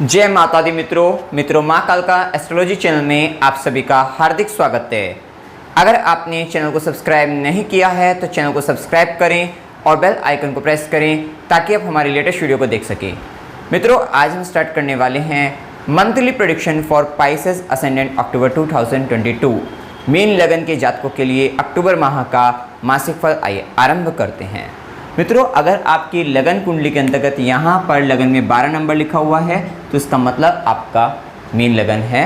जय माता दी मित्रों माँ कालका एस्ट्रोलॉजी चैनल में आप सभी का हार्दिक स्वागत है। अगर आपने चैनल को सब्सक्राइब नहीं किया है तो चैनल को सब्सक्राइब करें और बेल आइकन को प्रेस करें ताकि आप हमारी लेटेस्ट वीडियो को देख सकें। मित्रों, आज हम स्टार्ट करने वाले हैं monthly prediction for Pisces ascendant October 2022। Mean लगन के जातकों के लिए अक्टूबर माह का मासिक फल आइए आरंभ करते हैं। मित्रों, अगर आपकी लगन कुंडली के अंतर्गत यहाँ पर लगन में 12 नंबर लिखा हुआ है तो इसका मतलब आपका मीन लगन है,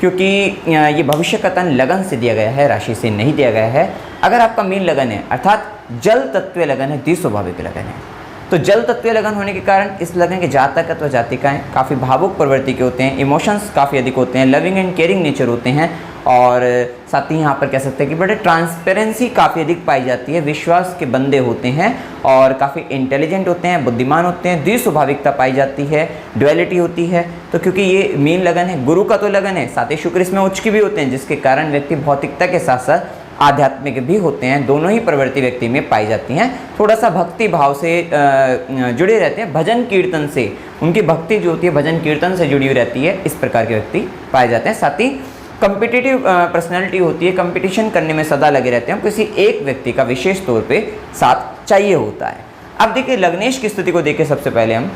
क्योंकि ये भविष्य कथन लगन से दिया गया है, राशि से नहीं दिया गया है। अगर आपका मीन लगन है अर्थात जल तत्व लगन है, द्विस्वाभाविक लगन है, तो जल तत्व लगन होने के कारण इस लगन के जातक अथवा जातिकाएं काफ़ी भावुक प्रवृत्ति के होते हैं, इमोशंस काफ़ी अधिक होते हैं, लविंग एंड केयरिंग नेचर होते हैं और साथ ही यहाँ पर कह सकते हैं कि बड़े ट्रांसपेरेंसी काफ़ी अधिक पाई जाती है, विश्वास के बंदे होते हैं और काफ़ी इंटेलिजेंट होते हैं, बुद्धिमान होते हैं, द्विस्वाभाविकता पाई जाती है, डुअलिटी होती है। तो क्योंकि ये मीन लगन है, गुरु का तो लगन है, साथ ही शुक्र इसमें उच्च की भी होते हैं, जिसके कारण व्यक्ति भौतिकता के साथ साथ आध्यात्मिक भी होते हैं। दोनों ही प्रवृत्ति व्यक्ति में पाई जाती हैं। थोड़ा सा भक्ति भाव से जुड़े रहते हैं, भजन कीर्तन से उनकी भक्ति जो होती है भजन कीर्तन से जुड़ी हुई रहती है। इस प्रकार के व्यक्ति पाए जाते हैं। साथ ही कम्पिटिटिव पर्सनैलिटी होती है, कंपटीशन करने में सदा लगे रहते हैं, किसी एक व्यक्ति का विशेष तौर पे साथ चाहिए होता है। अब देखिए लग्नेश की स्थिति को देखिए। सबसे पहले हम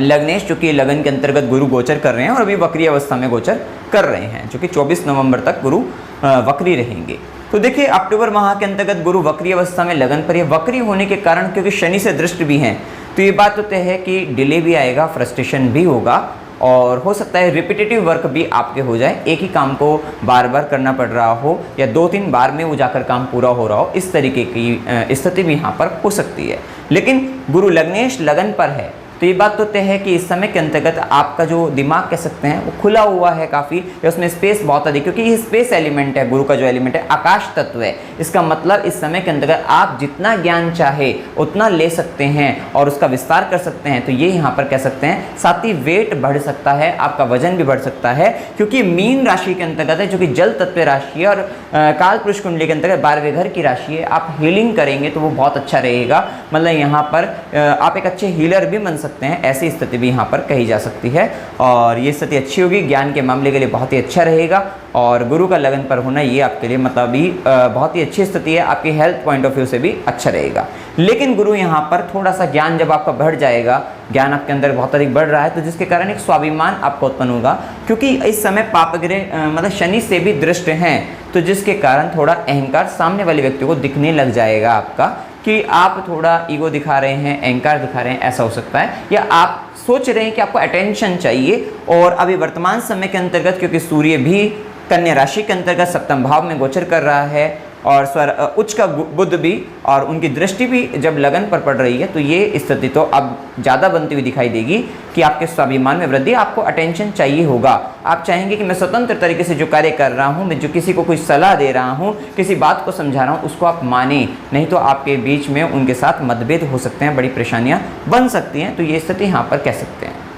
लग्नेश जो कि लगन के अंतर्गत गुरु गोचर कर रहे हैं और अभी वक्री अवस्था में गोचर कर रहे हैं, जो कि 24 नवंबर तक गुरु वक्री रहेंगे। तो देखिए अक्टूबर माह के अंतर्गत गुरु वक्री अवस्था में लगन पर, ये वक्री होने के कारण क्योंकि शनि से दृष्ट भी हैं, तो ये बात तो तय है कि डिले भी आएगा, फ्रस्ट्रेशन भी होगा और हो सकता है रिपीटेटिव वर्क भी आपके हो जाए, एक ही काम को बार बार करना पड़ रहा हो या 2-3 बार में वो जाकर काम पूरा हो रहा हो, इस तरीके की स्थिति भी यहाँ पर हो सकती है। लेकिन गुरु लग्नेश लगन पर है तो ये बात तो तय है कि इस समय के अंतर्गत आपका जो दिमाग कह सकते हैं वो खुला हुआ है काफ़ी, या उसमें स्पेस बहुत अधिक, क्योंकि ये स्पेस एलिमेंट है, गुरु का जो एलिमेंट है आकाश तत्व है। इसका मतलब इस समय के अंतर्गत आप जितना ज्ञान चाहे उतना ले सकते हैं और उसका विस्तार कर सकते हैं। तो ये यहाँ पर कह सकते हैं। साथ ही वेट बढ़ सकता है, आपका वजन भी बढ़ सकता है, क्योंकि मीन राशि के अंतर्गत है जो कि जल तत्व राशि है और काल पुरुष कुंडली के अंतर्गत 12वें घर की राशि है। आप हीलिंग करेंगे तो वो बहुत अच्छा रहेगा, मतलब यहाँ पर आप एक अच्छे हीलर भी बन सकते हैं, ऐसी स्थिति भी यहाँ पर कही जा सकती है और ये स्थिति अच्छी होगी, ज्ञान के मामले के लिए बहुत ही अच्छा रहेगा और गुरु का लगन पर होना ये आपके लिए मतलब भी बहुत ही अच्छी स्थिति है, आपकी हेल्थ पॉइंट ऑफ व्यू से भी अच्छा रहेगा। लेकिन गुरु यहाँ पर थोड़ा सा ज्ञान जब आपका बढ़ जाएगा, ज्ञान आपके अंदर बहुत अधिक बढ़ रहा है, तो जिसके कारण एक स्वाभिमान आपको उत्पन्न होगा, क्योंकि इस समय पापग्रह मतलब शनि से भी दृष्ट हैं, तो जिसके कारण थोड़ा अहंकार सामने वाले व्यक्ति को दिखने लग जाएगा आपका, कि आप थोड़ा ईगो दिखा रहे हैं, अहंकार दिखा रहे हैं, ऐसा हो सकता है। या आप सोच रहे हैं कि आपको अटेंशन चाहिए और अभी वर्तमान समय के अंतर्गत क्योंकि सूर्य भी कन्या राशि के अंतर्गत सप्तम भाव में गोचर कर रहा है और उच्च का बुध भी और उनकी दृष्टि भी जब लगन पर पड़ रही है, तो ये स्थिति तो अब ज़्यादा बनती हुई दिखाई देगी कि आपके स्वाभिमान में वृद्धि, आपको अटेंशन चाहिए होगा। आप चाहेंगे कि मैं स्वतंत्र तरीके से जो कार्य कर रहा हूँ, मैं जो किसी को कोई सलाह दे रहा हूँ, किसी बात को समझा रहा हूँ, उसको आप माने, नहीं तो आपके बीच में उनके साथ मतभेद हो सकते हैं, बड़ी परेशानियाँ बन सकती हैं। तो ये स्थिति यहाँ पर कह सकते हैं।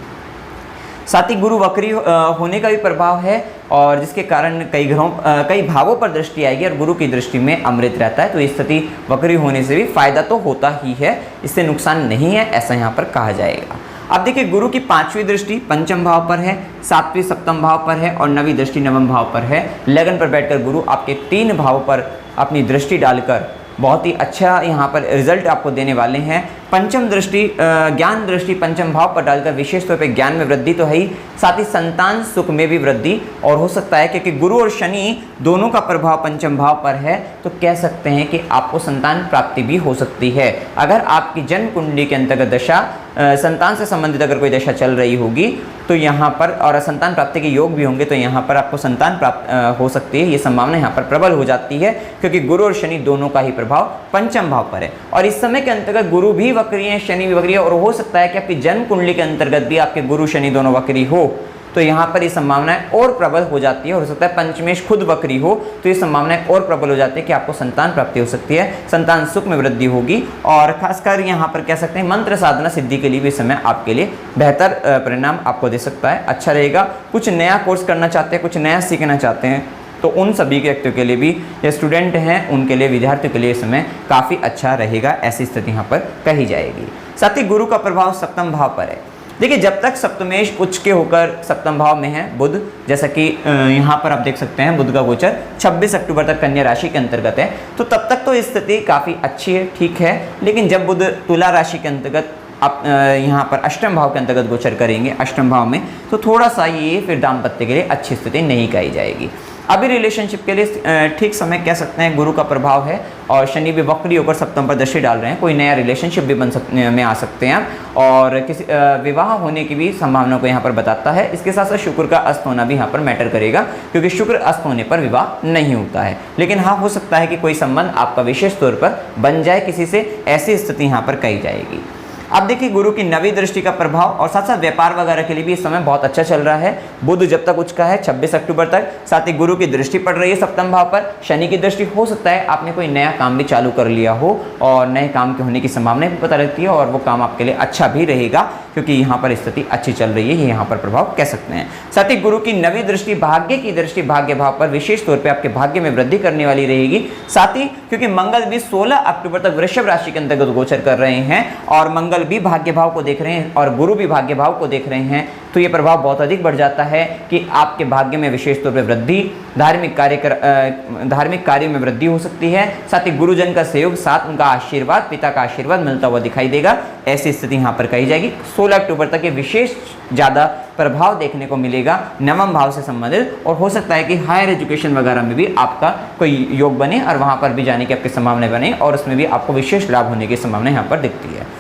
साथ ही गुरु वक्री होने का भी प्रभाव है और जिसके कारण कई भावों पर दृष्टि आएगी और गुरु की दृष्टि में अमृत रहता है। तो इस स्थिति वक्री होने से भी फायदा तो होता ही है, इससे नुकसान नहीं है, ऐसा यहाँ पर कहा जाएगा। अब देखिए गुरु की 5वीं दृष्टि पंचम भाव पर है, 7वीं सप्तम भाव पर है और 9वीं दृष्टि नवम भाव पर है। लगन पर बैठकर गुरु आपके 3 भाव पर अपनी दृष्टि डालकर बहुत ही अच्छा यहाँ पर रिजल्ट आपको देने वाले हैं। पंचम दृष्टि ज्ञान दृष्टि पंचम भाव पर डालकर विशेष तौर पे ज्ञान में वृद्धि तो है ही, साथ ही संतान सुख में भी वृद्धि और हो सकता है क्योंकि गुरु और शनि दोनों का प्रभाव पंचम भाव पर है, तो कह सकते हैं कि आपको संतान प्राप्ति भी हो सकती है। अगर आपकी जन्म कुंडली के अंतर्गत दशा संतान से संबंधित अगर कोई दशा चल रही होगी तो यहाँ पर और संतान प्राप्ति के योग भी होंगे तो यहाँ पर आपको संतान प्राप्त हो सकती है। ये संभावना यहाँ पर प्रबल हो जाती है क्योंकि गुरु और शनि दोनों का ही प्रभाव पंचम भाव पर है और इस समय के अंतर्गत गुरु भी वक्री है, शनि भी वक्री है और हो सकता है कि आपकी जन्म कुंडली के अंतर्गत भी आपके गुरु शनि दोनों वक्री हो, तो यहाँ पर ये संभावनाएं और प्रबल हो जाती है। हो सकता है पंचमेश खुद वक्री हो तो ये संभावनाएं और प्रबल हो जाती है कि आपको संतान प्राप्ति हो सकती है, संतान सुख में वृद्धि होगी और खासकर यहाँ पर कह सकते हैं मंत्र साधना सिद्धि के लिए भी समय आपके लिए बेहतर परिणाम आपको दे सकता है, अच्छा रहेगा। कुछ नया कोर्स करना चाहते हैं, कुछ नया सीखना चाहते हैं तो उन सभी के व्यक्तियों के लिए भी, या स्टूडेंट हैं उनके लिए, विद्यार्थियों के लिए समय काफ़ी अच्छा रहेगा, ऐसी स्थिति यहाँ पर कही जाएगी। साथ ही गुरु का प्रभाव सप्तम भाव पर है। देखिए जब तक सप्तमेश उच्च के होकर सप्तम भाव में है बुध, जैसा कि यहाँ पर आप देख सकते हैं बुध का गोचर 26 अक्टूबर तक कन्या राशि के अंतर्गत है, तो तब तक तो स्थिति काफ़ी अच्छी है, ठीक है। लेकिन जब बुध तुला राशि के अंतर्गत आप यहाँ पर अष्टम भाव के अंतर्गत गोचर करेंगे अष्टम भाव में, तो थोड़ा सा ये फिर दाम्पत्य के लिए अच्छी स्थिति नहीं कही जाएगी। अभी रिलेशनशिप के लिए ठीक समय कह सकते हैं, गुरु का प्रभाव है और शनि भी वक्री होकर सप्तम पर दृष्टि डाल रहे हैं, कोई नया रिलेशनशिप भी में आ सकते हैं आप, और किसी विवाह होने की भी संभावना को यहाँ पर बताता है। इसके साथ साथ शुक्र का अस्त होना भी यहाँ पर मैटर करेगा, क्योंकि शुक्र अस्त होने पर विवाह नहीं होता है। लेकिन हाँ, हो सकता है कि कोई संबंध आपका विशेष तौर पर बन जाए किसी से, ऐसी स्थिति यहाँ पर कही जाएगी। अब देखिए गुरु की नवीं दृष्टि का प्रभाव और साथ साथ व्यापार वगैरह के लिए भी इस समय बहुत अच्छा चल रहा है। बुध जब तक उच्च का है 26 अक्टूबर तक, साथ ही गुरु की दृष्टि पड़ रही है सप्तम भाव पर, शनि की दृष्टि, हो सकता है आपने कोई नया काम भी चालू कर लिया हो और नए काम के होने की संभावना भी पता लगती है, और वो काम आपके लिए अच्छा भी रहेगा क्योंकि यहाँ पर स्थिति अच्छी चल रही है, ये यहाँ पर प्रभाव कह सकते हैं। साथ ही गुरु की नवीं दृष्टि भाग्य की दृष्टि भाग्य भाव पर विशेष तौर पर आपके भाग्य में वृद्धि करने वाली रहेगी। साथ ही क्योंकि मंगल भी 16 अक्टूबर तक वृषभ राशि के अंतर्गत गोचर कर रहे हैं और मंगल भी भाग्य भाव को देख रहे हैं और गुरु भी भाग्य भाव को देख रहे हैं, तो ये प्रभाव बहुत अधिक बढ़ जाता है कि आपके भाग्य में विशेष तौर पर वृद्धि, धार्मिक कार्य में वृद्धि हो सकती है। साथ ही गुरुजन का सहयोग, साथ उनका आशीर्वाद, पिता का आशीर्वाद मिलता हुआ दिखाई देगा, ऐसी स्थिति यहाँ पर कही जाएगी। 16 अक्टूबर तक ये विशेष ज़्यादा प्रभाव देखने को मिलेगा नवम भाव से संबंधित, और हो सकता है कि हायर एजुकेशन वगैरह में भी आपका कोई योग बने और वहाँ पर भी जाने की आपकी संभावना बने और उसमें भी आपको विशेष लाभ होने की संभावना यहाँ पर दिखती है।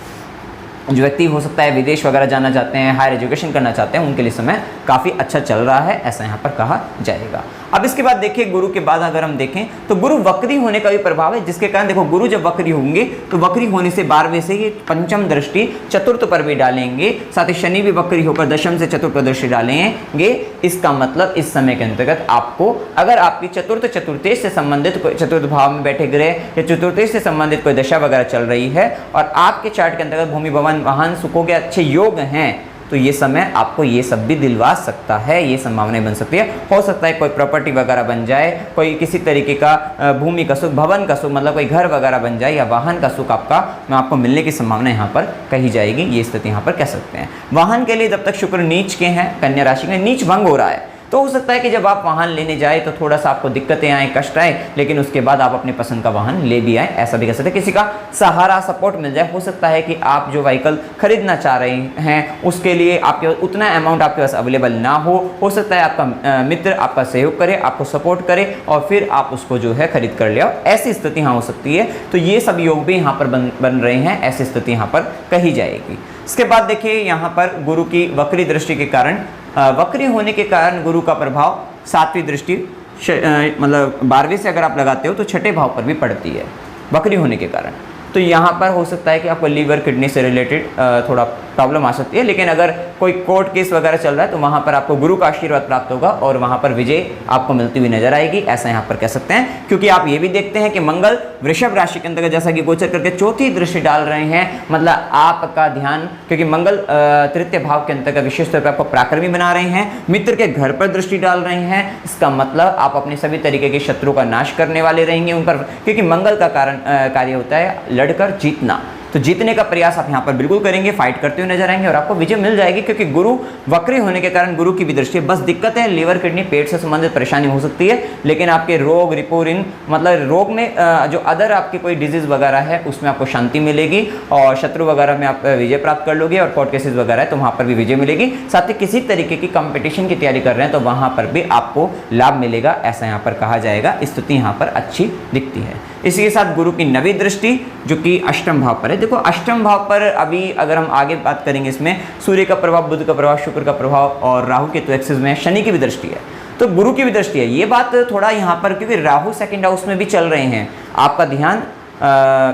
जो व्यक्ति हो सकता है विदेश वगैरह जाना चाहते हैं, हायर एजुकेशन करना चाहते हैं, उनके लिए समय काफ़ी अच्छा चल रहा है, ऐसा यहाँ पर कहा जाएगा। अब इसके बाद देखिए गुरु के बाद अगर हम देखें तो गुरु वक्री होने का भी प्रभाव है, जिसके कारण देखो गुरु जब वक्री होंगे तो वक्री होने से 12वें से ये पंचम दृष्टि चतुर्थ पर भी डालेंगे, साथ ही शनि भी वक्री होकर दशम से चतुर्थ पर दृष्टि डालेंगे। इसका मतलब इस समय के अंतर्गत आपको, अगर आपकी चतुर्थेश से संबंधित कोई चतुर्थ भाव में बैठे ग्रह या चतुर्थेश से संबंधित कोई दशा वगैरह चल रही है और आपके चार्ट के अंतर्गत भूमि भवन वाहन सुखों के अच्छे योग हैं, तो ये समय आपको ये सब भी दिलवा सकता है, ये संभावनाएं बन सकती है। हो सकता है कोई प्रॉपर्टी वगैरह बन जाए, कोई किसी तरीके का भूमि का सुख, भवन का सुख, मतलब कोई घर वगैरह बन जाए या वाहन का सुख आपको मिलने की संभावना यहाँ पर कही जाएगी, ये स्थिति यहाँ पर कह सकते हैं। वाहन के लिए जब तक शुक्र नीच के हैं, कन्या राशि में नीच भंग हो रहा है, तो हो सकता है कि जब आप वाहन लेने जाए तो थोड़ा सा आपको दिक्कतें आए, कष्ट आए, लेकिन उसके बाद आप अपने पसंद का वाहन ले भी आए, ऐसा भी कह सकते हैं। किसी का सहारा, सपोर्ट मिल जाए, हो सकता है कि आप जो व्हीकल खरीदना चाह रहे हैं उसके लिए आपके उतना अमाउंट आपके पास अवेलेबल ना हो सकता है आपका मित्र आपका सहयोग करे, आपको सपोर्ट करे और फिर आप उसको जो है खरीद कर ले आओ, ऐसी स्थिति यहाँ हो सकती है। तो ये सब योग भी यहाँ पर बन रहे हैं, ऐसी स्थिति यहाँ पर कही जाएगी। इसके बाद देखिए यहाँ पर गुरु की वक्री दृष्टि के कारण, वक्री होने के कारण गुरु का प्रभाव 7वीं दृष्टि मतलब 12वें से अगर आप लगाते हो तो 6ठे भाव पर भी पड़ती है वक्री होने के कारण। तो यहाँ पर हो सकता है कि आपको लीवर किडनी से रिलेटेड थोड़ा प्रॉब्लम आ सकती है, लेकिन अगर कोई कोर्ट केस वगैरह चल रहा है तो वहाँ पर आपको गुरु का आशीर्वाद प्राप्त होगा और वहाँ पर विजय आपको मिलती हुई नजर आएगी, ऐसा यहाँ पर कह सकते हैं। क्योंकि आप ये भी देखते हैं कि मंगल वृषभ राशि के अंतर्गत जैसा कि गोचर करके चौथी दृष्टि डाल रहे हैं, मतलब आपका ध्यान, क्योंकि मंगल तृतीय भाव के अंतर्गत विशेष तौर पर आपको पराक्रमी बना रहे हैं, मित्र के घर पर दृष्टि डाल रहे हैं, इसका मतलब आप अपने सभी तरीके के शत्रु का नाश करने वाले रहेंगे उन पर, क्योंकि मंगल का कार्य होता है लड़कर जीतना, तो जीतने का प्रयास आप यहाँ पर बिल्कुल करेंगे, फाइट करते हुए नजर आएंगे और आपको विजय मिल जाएगी। क्योंकि गुरु वक्री होने के कारण गुरु की भी दृष्टि, बस दिक्कत है लीवर किडनी पेट से संबंधित परेशानी हो सकती है, लेकिन आपके रोग रिपोरिन मतलब रोग में जो अदर आपकी कोई डिजीज वगैरह है उसमें आपको शांति मिलेगी और शत्रु वगैरह में आप विजय प्राप्त कर लोगे और कोर्ट केसेस वगैरह है तो वहाँ पर भी विजय मिलेगी। साथ ही किसी तरीके की कंपटीशन की तैयारी कर रहे हैं तो वहाँ पर भी आपको लाभ मिलेगा, ऐसा यहाँ पर कहा जाएगा। स्थिति यहाँ पर अच्छी दिखती है। इसी के साथ गुरु की नवी दृष्टि जो कि अष्टम भाव पर है। देखो अष्टम भाव पर अभी अगर हम आगे बात करेंगे, इसमें सूर्य का प्रभाव, बुध का प्रभाव, शुक्र का प्रभाव और राहु के तो एक्सिस में, शनि की भी दृष्टि है तो गुरु की भी दृष्टि है। ये बात थोड़ा यहाँ पर, क्योंकि राहु सेकंड हाउस में भी चल रहे हैं, आपका ध्यान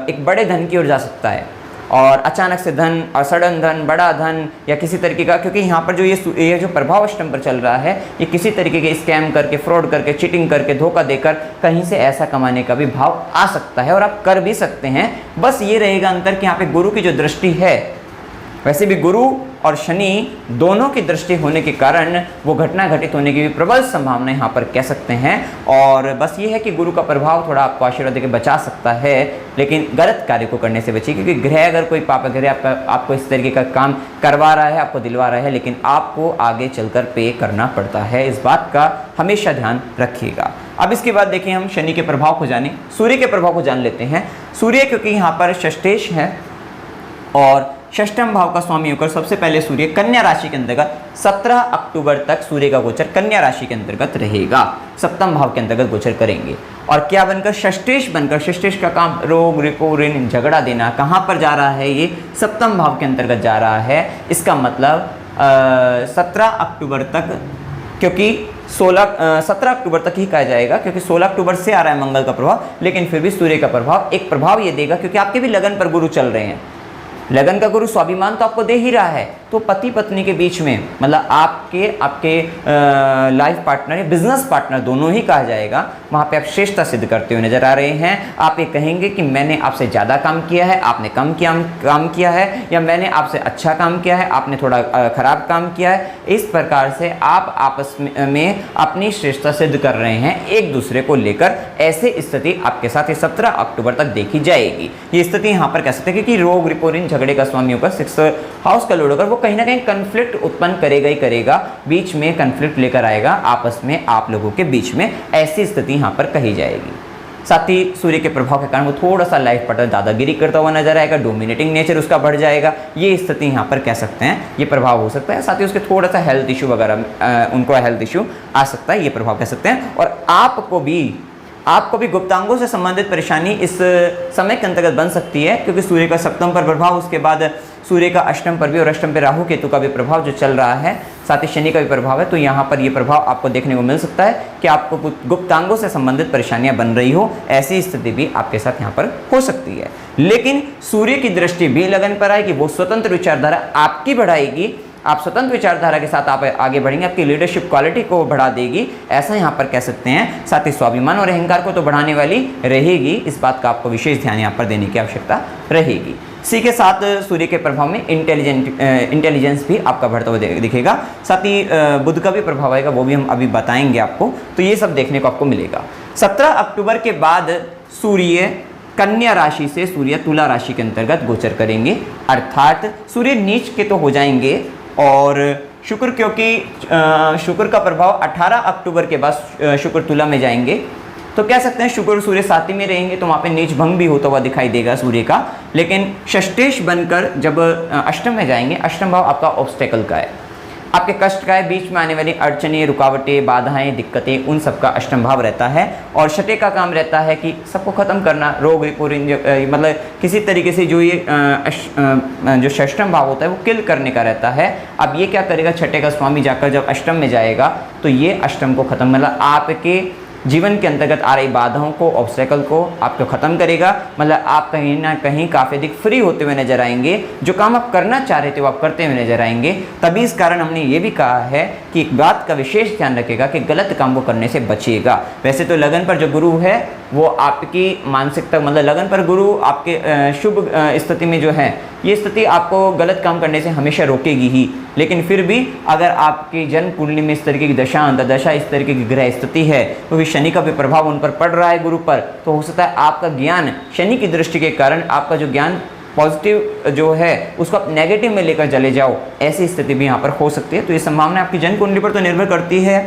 एक बड़े धन की ओर जा सकता है और अचानक से धन और सडन धन, बड़ा धन या किसी तरीके का, क्योंकि यहाँ पर जो ये जो प्रभाव अष्टम पर चल रहा है ये किसी तरीके के स्कैम करके, फ्रॉड करके, चीटिंग करके, धोखा देकर कहीं से ऐसा कमाने का भी भाव आ सकता है और आप कर भी सकते हैं। बस ये रहेगा अंतर कि यहाँ पे गुरु की जो दृष्टि है, वैसे भी गुरु और शनि दोनों की दृष्टि होने के कारण वो घटना घटित होने की भी प्रबल संभावना यहाँ पर कह सकते हैं। और बस ये है कि गुरु का प्रभाव थोड़ा आपको आशीर्वाद देकर बचा सकता है, लेकिन गलत कार्य को करने से बचिए, क्योंकि ग्रह अगर कोई पाप ग्रह आपको इस तरीके का काम करवा रहा है, आपको दिलवा रहा है, लेकिन आपको आगे चलकर पे करना पड़ता है। इस बात का हमेशा ध्यान रखिएगा। अब इसके बाद देखिए हम शनि के प्रभाव को जाने, सूर्य के प्रभाव को जान लेते हैं। सूर्य क्योंकि यहाँ पर षष्ठेश है और षष्ठम भाव का स्वामी होकर सबसे पहले सूर्य कन्या राशि के अंतर्गत 17 अक्टूबर तक सूर्य का गोचर कन्या राशि के अंतर्गत रहेगा, सप्तम भाव के अंतर्गत गोचर करेंगे। और क्या बनकर षष्ठेश बनकर, षष्ठेश का काम रोग रिपो ऋण झगड़ा देना, कहाँ पर जा रहा है, ये सप्तम भाव के अंतर्गत जा रहा है। इसका मतलब 17 अक्टूबर तक, क्योंकि 17 अक्टूबर तक ही कहा जाएगा, क्योंकि 16 अक्टूबर से आ रहा है मंगल का प्रभाव, लेकिन फिर भी सूर्य का प्रभाव एक प्रभाव ये देगा, क्योंकि आपके भी लगन पर गुरु चल रहे हैं। लगन का गुरु स्वाभिमान तो आपको दे ही रहा है, तो पति पत्नी के बीच में, मतलब आपके लाइफ पार्टनर या बिजनेस पार्टनर दोनों ही कहा जाएगा, वहाँ पे आप श्रेष्ठता सिद्ध करते हुए नजर आ रहे हैं। आप ये कहेंगे कि मैंने आपसे ज़्यादा काम किया है, आपने कम काम किया है, या मैंने आपसे अच्छा काम किया है, आपने थोड़ा खराब काम किया है। इस प्रकार से आप आपस में अपनी श्रेष्ठता सिद्ध कर रहे हैं एक दूसरे को लेकर। ऐसे स्थिति आपके साथ 17 अक्टूबर तक देखी जाएगी। ये स्थिति यहाँ पर कह सकते हैं, क्योंकि रोग रिपोर्टिंग झगड़े का स्वामी होकर 6 हाउस का लॉर्ड होकर वो कहीं ना कहीं कंफ्लिक्ट उत्पन्न करेगा ही करेगा, बीच में कंफ्लिक्ट लेकर आएगा आपस में, आप लोगों के बीच में। ऐसी स्थिति यहाँ पर कही जाएगी। साथ ही सूर्य के प्रभाव के कारण वो थोड़ा सा लाइफ पार्टनर दादागिरी करता हुआ नजर आएगा, डोमिनेटिंग नेचर उसका बढ़ जाएगा। ये स्थिति यहाँ पर कह सकते हैं, ये प्रभाव हो सकता है। साथ ही उसके थोड़ा सा हेल्थ इशू वगैरह, उनको हेल्थ इशू आ सकता है, ये प्रभाव कह सकते हैं। और आपको भी गुप्तांगों से संबंधित परेशानी इस समय के अंतर्गत बन सकती है, क्योंकि सूर्य का सप्तम पर प्रभाव, उसके बाद सूर्य का अष्टम पर भी, और अष्टम पर राहु केतु का भी प्रभाव जो चल रहा है, साथ ही शनि का भी प्रभाव है। तो यहाँ पर ये प्रभाव आपको देखने को मिल सकता है कि आपको गुप्तांगों से संबंधित परेशानियां बन रही हो। ऐसी स्थिति भी आपके साथ यहाँ पर हो सकती है। लेकिन सूर्य की दृष्टि भी लगन पर आएगी, वो स्वतंत्र विचारधारा आपकी बढ़ाएगी। आप स्वतंत्र विचारधारा के साथ आप आगे बढ़ेंगे, आपकी लीडरशिप क्वालिटी को बढ़ा देगी, ऐसा यहाँ पर कह सकते हैं। साथ ही स्वाभिमान और अहंकार को तो बढ़ाने वाली रहेगी। इस बात का आपको विशेष ध्यान यहाँ पर देने की आवश्यकता रहेगी। इसी के साथ सूर्य के प्रभाव में इंटेलिजेंस भी आपका बढ़ता हुआ दिखेगा। साथ ही बुध का भी प्रभाव आएगा, वो भी हम अभी बताएंगे आपको। तो ये सब देखने को आपको मिलेगा। 17 अक्टूबर के बाद सूर्य कन्या राशि से सूर्य तुला राशि के अंतर्गत गोचर करेंगे, अर्थात सूर्य नीच के तो हो जाएंगे। और शुक्र, क्योंकि शुक्र का प्रभाव 18 अक्टूबर के बाद शुक्र तुला में जाएंगे, तो कह सकते हैं शुक्र सूर्य साथी में रहेंगे, तो वहाँ पे नीच भंग भी होता हुआ दिखाई देगा सूर्य का। लेकिन षष्ठेश बनकर जब अष्टम में जाएंगे, अष्टम भाव आपका ऑब्स्टेकल का है, आपके कष्ट का है, बीच में आने वाली अड़चनें, रुकावटें, बाधाएं, दिक्कतें, उन सब का अष्टम भाव रहता है। और छठे का काम रहता है कि सबको खत्म करना, रोग रिपोरिंग, मतलब किसी तरीके से जो ये जो षष्टम भाव होता है वो किल करने का रहता है। अब ये क्या करेगा, छठे का स्वामी जाकर जब अष्टम में जाएगा तो ये अष्टम को खत्म, मतलब आपके जीवन के अंतर्गत आ रही बाधाओं को, ऑब्स्टेकल को आपको खत्म करेगा। मतलब आप कहीं ना कहीं काफ़ी अधिक फ्री होते हुए नजर आएंगे। जो काम आप करना चाह रहे थे वो आप करते हुए नजर आएंगे। तभी इस कारण हमने ये भी कहा है कि एक बात का विशेष ध्यान रखेगा कि गलत काम को करने से बचिएगा। वैसे तो लगन पर जो गुरु है वो आपकी मानसिकता, मतलब लगन पर गुरु आपके शुभ स्थिति में जो है, ये स्थिति आपको गलत काम करने से हमेशा रोकेगी ही। लेकिन फिर भी अगर आपकी जन्म कुंडली में इस तरीके की दशा अंतर्दशा, इस तरीके की ग्रह स्थिति है, तो भी शनि का भी प्रभाव उन पर पड़ रहा है गुरु पर, तो हो सकता है आपका ज्ञान शनि की दृष्टि के कारण आपका जो ज्ञान पॉजिटिव जो है उसको आप नेगेटिव में लेकर चले जाओ। ऐसी स्थिति भी यहाँ पर हो सकती है। तो ये संभावना आपकी जन्म कुंडली पर तो निर्भर करती है,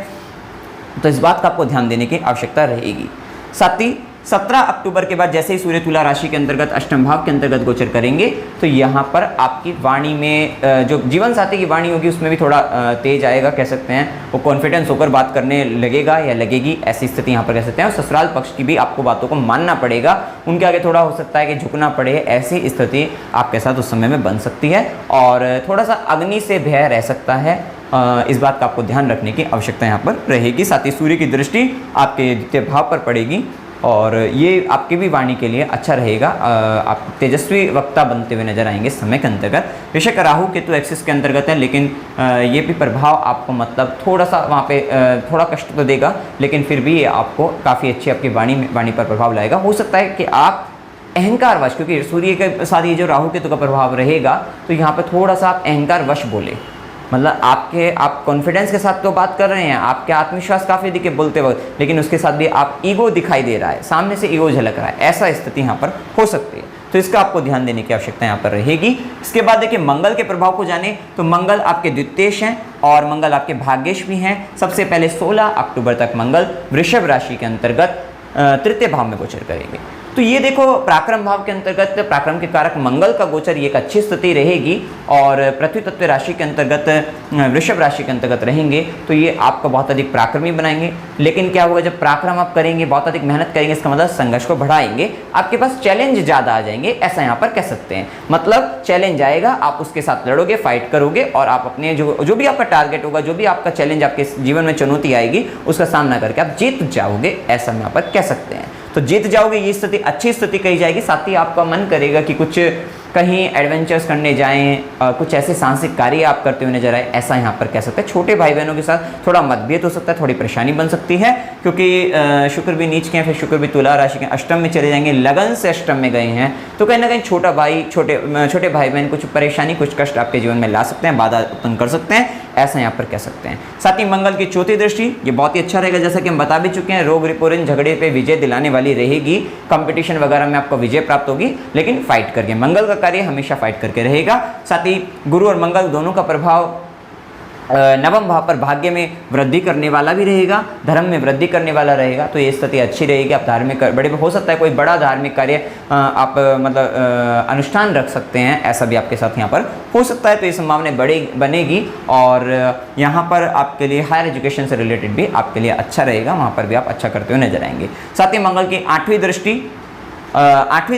तो इस बात का आपको ध्यान देने की आवश्यकता रहेगी। साथ ही 17 अक्टूबर के बाद जैसे ही सूर्य तुला राशि के अंतर्गत अष्टम भाव के अंतर्गत गोचर करेंगे, तो यहाँ पर आपकी वाणी में जो जीवन साथी की वाणी होगी उसमें भी थोड़ा तेज आएगा, कह सकते हैं। वो कॉन्फिडेंस होकर बात करने लगेगा या लगेगी, ऐसी स्थिति यहाँ पर कह सकते हैं। और ससुराल पक्ष की भी आपको बातों को मानना पड़ेगा, उनके आगे थोड़ा हो सकता है कि झुकना पड़े। ऐसी स्थिति आपके साथ उस समय में बन सकती है और थोड़ा सा अग्नि से भय रह सकता है। इस बात का आपको ध्यान रखने की आवश्यकता यहाँ पर रहेगी। साथ ही सूर्य की दृष्टि आपके द्वितीय भाव पर पड़ेगी और ये आपकी भी वाणी के लिए अच्छा रहेगा। आप तेजस्वी वक्ता बनते हुए नजर आएंगे समय के अंतर्गत। बेशक राहु केतु एक्सिस के अंतर्गत है, लेकिन ये भी प्रभाव आपको मतलब थोड़ा सा वहाँ पे थोड़ा कष्ट तो देगा, लेकिन फिर भी ये आपको काफ़ी अच्छी आपकी वाणी पर प्रभाव लाएगा। हो सकता है कि आप अहंकारवश, क्योंकि सूर्य के साथ ये जो राहु केतु का प्रभाव रहेगा तो यहाँ पर थोड़ा सा आप अहंकारवश बोले, मतलब आप कॉन्फिडेंस के साथ तो बात कर रहे हैं, आपके आत्मविश्वास काफ़ी दिखे बोलते वक्त, लेकिन उसके साथ भी आप ईगो दिखाई दे रहा है, सामने से ईगो झलक रहा है, ऐसा स्थिति यहाँ पर हो सकती है। तो इसका आपको ध्यान देने की आवश्यकता यहाँ पर रहेगी। इसके बाद देखिए मंगल के प्रभाव को जाने तो मंगल आपके द्वितीयेश हैं और मंगल आपके भाग्येश भी हैं। सबसे पहले 16 अक्टूबर तक मंगल वृषभ राशि के अंतर्गत तृतीय भाव में गोचर करेंगे। तो ये देखो पराक्रम भाव के अंतर्गत पराक्रम के कारक मंगल का गोचर ये एक अच्छी स्थिति रहेगी और पृथ्वी तत्व राशि के अंतर्गत वृषभ राशि के अंतर्गत रहेंगे तो ये आपको बहुत अधिक पराक्रमी बनाएंगे। लेकिन क्या होगा, जब पराक्रम आप करेंगे, बहुत अधिक मेहनत करेंगे, इसका मतलब संघर्ष को बढ़ाएंगे, आपके पास चैलेंज ज़्यादा आ जाएंगे, ऐसा यहाँ पर कह सकते हैं। मतलब चैलेंज आएगा, आप उसके साथ लड़ोगे, फाइट करोगे और आप अपने जो भी आपका टारगेट होगा, जो भी आपका चैलेंज आपके जीवन में चुनौती आएगी उसका सामना करके आप जीत जाओगे, ऐसा हम यहाँ पर कह सकते हैं। तो जीत जाओगे, ये स्थिति अच्छी स्थिति कही जाएगी। साथ ही आपका मन करेगा कि कुछ कहीं एडवेंचर्स करने जाएं, कुछ ऐसे साहसिक कार्य आप करते हुए नजर आए, ऐसा यहाँ पर कह सकते हैं। छोटे भाई बहनों के साथ थोड़ा मतभेद हो सकता है, थोड़ी परेशानी बन सकती है, क्योंकि शुक्र भी नीच के हैं, फिर शुक्र भी तुला राशि के अष्टम में चले जाएंगे, लगन से अष्टम में गए हैं, तो कहीं ना कहीं छोटे भाई बहन कुछ परेशानी, कुछ कष्ट आपके जीवन में ला सकते हैं, बाधा उत्पन्न कर सकते हैं, ऐसा यहाँ पर कह सकते हैं। साथ ही मंगल की चौथी दृष्टि ये बहुत ही अच्छा रहेगा, जैसा कि हम बता भी चुके हैं, रोग रिपोरिन झगड़े पे विजय दिलाने वाली रहेगी, कंपटीशन वगैरह में आपको विजय प्राप्त होगी, लेकिन फाइट करके, मंगल का कार्य हमेशा फाइट करके रहेगा। साथ ही गुरु और मंगल दोनों का प्रभाव नवम भाव पर भाग्य में वृद्धि करने वाला भी रहेगा, धर्म में वृद्धि करने वाला रहेगा, तो ये स्थिति अच्छी रहेगी। आप धार्मिक बड़े हो सकता है कोई बड़ा धार्मिक कार्य आप मतलब अनुष्ठान रख सकते हैं, ऐसा भी आपके साथ यहाँ पर हो सकता है, तो ये संभावना बनेगी और यहाँ पर आपके लिए हायर एजुकेशन से रिलेटेड भी आपके लिए अच्छा रहेगा, वहाँ पर भी आप अच्छा करते हुए नजर आएंगे। साथ ही मंगल की आठवीं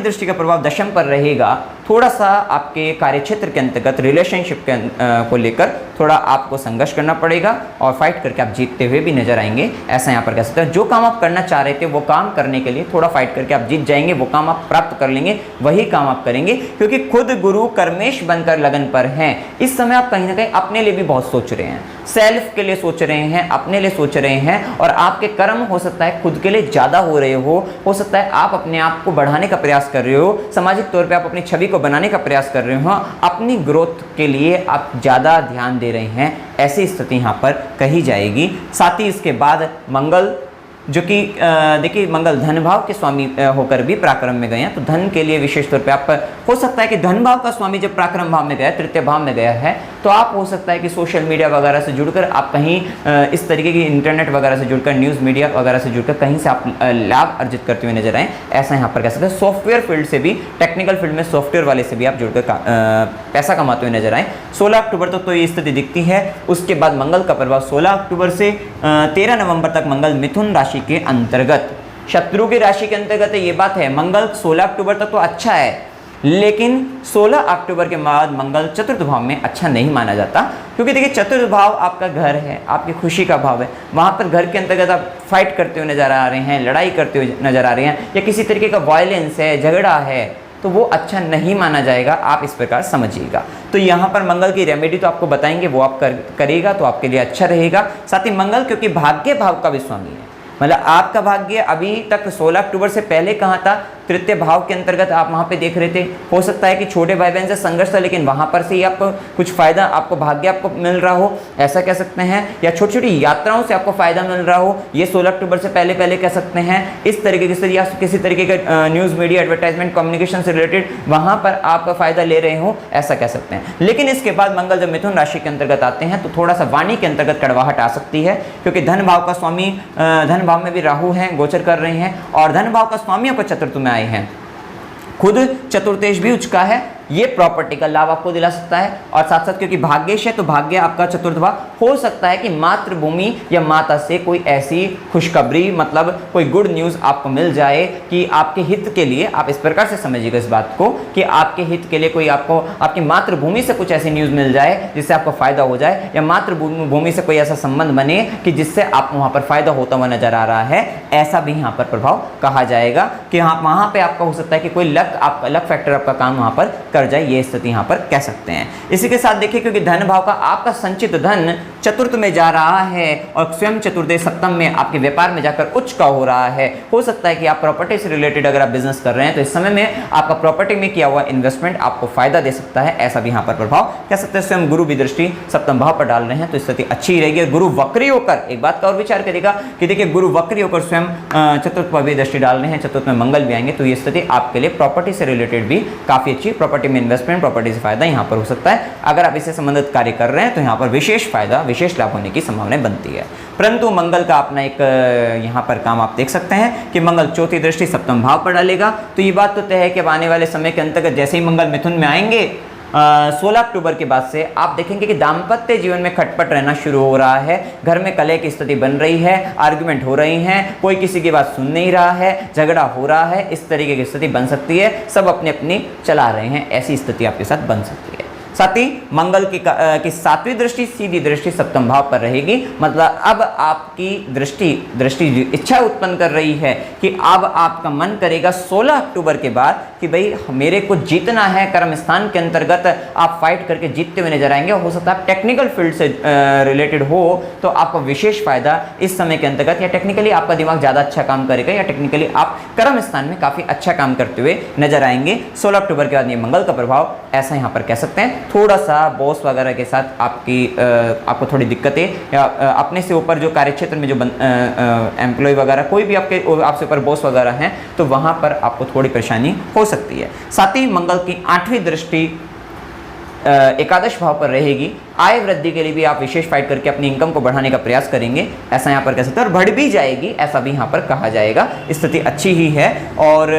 दृष्टि का प्रभाव दशम पर रहेगा, थोड़ा सा आपके कार्यक्षेत्र के अंतर्गत रिलेशनशिप को लेकर थोड़ा आपको संघर्ष करना पड़ेगा और फाइट करके आप जीतते हुए भी नजर आएंगे, ऐसा यहाँ पर कह सकते हैं। जो काम आप करना चाह रहे थे वो काम करने के लिए थोड़ा फाइट करके आप जीत जाएंगे, वो काम आप प्राप्त कर लेंगे, वही काम आप करेंगे, क्योंकि खुद गुरु कर्मेश बनकर लगन पर हैं। इस समय आप कहीं ना कहीं अपने लिए भी बहुत सोच रहे हैं, सेल्फ के लिए सोच रहे हैं, अपने लिए सोच रहे हैं, और आपके कर्म हो सकता है खुद के लिए ज़्यादा हो रहे हो सकता है आप अपने आप को बढ़ाने का प्रयास कर रहे हो, सामाजिक तौर पर आप अपनी छवि को बनाने का प्रयास कर रहे हो, अपनी ग्रोथ के लिए आप ज़्यादा ध्यान दे रहे हैं, ऐसी स्थिति यहाँ पर कही जाएगी। साथ ही इसके बाद मंगल जो कि देखिए मंगल धन भाव के स्वामी होकर भी पराक्रम में गए हैं, तो धन के लिए विशेष तौर पे आप हो सकता है कि धन भाव का स्वामी जब पराक्रम भाव में गया, तृतीय भाव में गया है, तो आप हो सकता है कि सोशल मीडिया वगैरह से जुड़कर आप कहीं इस तरीके की इंटरनेट वगैरह से जुड़कर, न्यूज़ मीडिया वगैरह से जुड़कर कहीं से आप लाभ अर्जित करते हुए नजर आए, ऐसा यहाँ पर कह सकते हैं। सॉफ्टवेयर फील्ड से भी, टेक्निकल फील्ड में सॉफ्टवेयर वाले से भी आप जुड़कर पैसा कमाते हुए नजर आए। 16 अक्टूबर तक तो ये स्थिति दिखती है। उसके बाद मंगल का प्रभाव 16 अक्टूबर से 13 नवंबर तक मंगल मिथुन राशि के अंतर्गत, शत्रु की राशि के अंतर्गत है, ये बात है। मंगल 16 अक्टूबर तक तो अच्छा है, लेकिन 16 अक्टूबर के बाद मंगल चतुर्थ भाव में अच्छा नहीं माना जाता, क्योंकि देखिए चतुर्थ भाव आपका घर है, आपकी खुशी का भाव है, वहाँ पर घर के अंतर्गत आप फाइट करते हुए नजर आ रहे हैं, लड़ाई करते हुए नजर आ रहे हैं, या किसी तरीके का वायलेंस है, झगड़ा है, तो वो अच्छा नहीं माना जाएगा, आप इस प्रकार समझिएगा। तो यहाँ पर मंगल की रेमेडी तो आपको बताएंगे, वो आप करिएगा तो आपके लिए अच्छा रहेगा। साथ ही मंगल क्योंकि भाग्य भाव का भी स्वामी है, मतलब आपका भाग्य अभी तक 16 अक्टूबर से पहले कहाँ था, तृतीय भाव के अंतर्गत आप वहाँ पे देख रहे थे। हो सकता है कि छोटे भाई बहन से संघर्ष था, लेकिन वहाँ पर से ही आपको कुछ फायदा, आपको भाग्य आपको मिल रहा हो, ऐसा कह सकते हैं, या छोटी छोटी यात्राओं से आपको फायदा मिल रहा हो, ये 16 अक्टूबर से पहले कह सकते हैं। इस तरीके से या किसी तरीके का न्यूज़ मीडिया एडवर्टाइजमेंट कम्युनिकेशन से रिलेटेड वहाँ पर आप फायदा ले रहे हो, ऐसा कह सकते हैं। लेकिन इसके बाद मंगल जब मिथुन राशि के अंतर्गत आते हैं तो थोड़ा सा वाणी के अंतर्गत कड़वाहट आ सकती है, क्योंकि धन भाव का स्वामी, धन भाव में भी राहु हैं, गोचर कर रहे हैं, और धन भाव का स्वामी आपको चतुर्थ में आए हैं, खुद चतुर्थेश भी उचका है, ये प्रॉपर्टी का लाभ आपको दिला सकता है। और साथ साथ क्योंकि भाग्येश है तो भाग्य आपका चतुर्थ भाव, हो सकता है कि मातृभूमि या माता से कोई ऐसी खुशखबरी, मतलब कोई गुड न्यूज़ आपको मिल जाए कि आपके हित के लिए, आप इस प्रकार से समझिएगा इस बात को कि आपके हित के लिए कोई आपको आपकी मातृभूमि से कुछ ऐसी न्यूज़ मिल जाए जिससे आपको फायदा हो जाए, या मातृभूमि से कोई ऐसा संबंध बने कि जिससे आपको वहाँ पर फायदा होता हुआ नजर आ रहा है, ऐसा भी यहाँ पर प्रभाव कहा जाएगा कि हाँ वहाँ पर आपका हो सकता है कि कोई लक फैक्टर आपका काम वहाँ पर कर जाए, ये स्थिति यहाँ पर कह सकते हैं। इसी के साथ देखिए क्योंकि धन भाव का आपका संचित धन चतुर्थ में जा रहा है और स्वयं चतुर्थ सप्तम में आपके व्यापार में जाकर उच्च का हो रहा है, हो सकता है कि आप प्रॉपर्टी से रिलेटेड अगर आप बिजनेस कर रहे हैं तो इस समय में आपका प्रॉपर्टी में किया हुआ इन्वेस्टमेंट आपको फायदा दे सकता है, ऐसा भी यहाँ पर प्रभाव कह सकते हैं। स्वयं गुरु भी दृष्टि सप्तम भाव पर डाल रहे हैं तो स्थिति अच्छी रहेगी। गुरु वक्री होकर एक बात का और विचार करेगा कि देखिए गुरु वक्री होकर स्वयं चतुर्थ पर भी दृष्टि डाल रहे हैं, चतुर्थ में मंगल भी आएंगे, तो ये स्थिति आपके लिए प्रॉपर्टी से रिलेटेड भी काफी अच्छी, प्रॉपर्टी में इन्वेस्टमेंट, प्रॉपर्टी से फायदा यहाँ पर हो सकता है। अगर आप इससे संबंधित कार्य कर रहे हैं तो यहाँ पर विशेष फायदा, विशेष लाभ होने की संभावना बनती है। परंतु मंगल का अपना एक यहाँ पर काम आप देख सकते हैं कि मंगल चौथी दृष्टि सप्तम भाव पर डालेगा, तो ये बात तो तय है कि अब आने वाले समय के अंतर्गत जैसे ही मंगल मिथुन में आएंगे 16 अक्टूबर के बाद से आप देखेंगे कि दाम्पत्य जीवन में खटपट रहना शुरू हो रहा है, घर में कलह की स्थिति बन रही है, आर्गुमेंट हो रही हैं, कोई किसी की बात सुन नहीं रहा है, झगड़ा हो रहा है, इस तरीके की स्थिति बन सकती है। सब अपनी अपनी चला रहे हैं, ऐसी स्थिति आपके साथ बन सकती है। साथ ही मंगल की सातवीं दृष्टि सीधी दृष्टि सप्तम भाव पर रहेगी, मतलब अब आपकी दृष्टि इच्छा उत्पन्न कर रही है कि अब आपका मन करेगा 16 अक्टूबर के बाद कि भाई मेरे को जीतना है, कर्म स्थान के अंतर्गत आप फाइट करके जीतते हुए नजर आएंगे। हो सकता है टेक्निकल फील्ड से रिलेटेड हो तो आपको विशेष फायदा इस समय के अंतर्गत, या टेक्निकली आपका दिमाग ज़्यादा अच्छा काम करेगा, या टेक्निकली आप कर्म स्थान में काफ़ी अच्छा काम करते हुए नजर आएंगे 16 अक्टूबर के बाद। ये मंगल का प्रभाव ऐसा यहाँ पर कह सकते हैं। थोड़ा सा बॉस वगैरह के साथ आपको थोड़ी दिक्कतें, या अपने से ऊपर जो कार्यक्षेत्र में जो एम्प्लॉय वगैरह कोई भी आपसे ऊपर बॉस वगैरह हैं तो वहाँ पर आपको थोड़ी परेशानी हो सकती है। साथ ही मंगल की 8वीं दृष्टि एकादश भाव पर रहेगी। आय वृद्धि के लिए भी आप विशेष फाइट करके अपनी इनकम को बढ़ाने का प्रयास करेंगे, ऐसा यहाँ पर कह सकते हैं, और बढ़ भी जाएगी, ऐसा भी यहाँ पर कहा जाएगा। स्थिति अच्छी ही है। और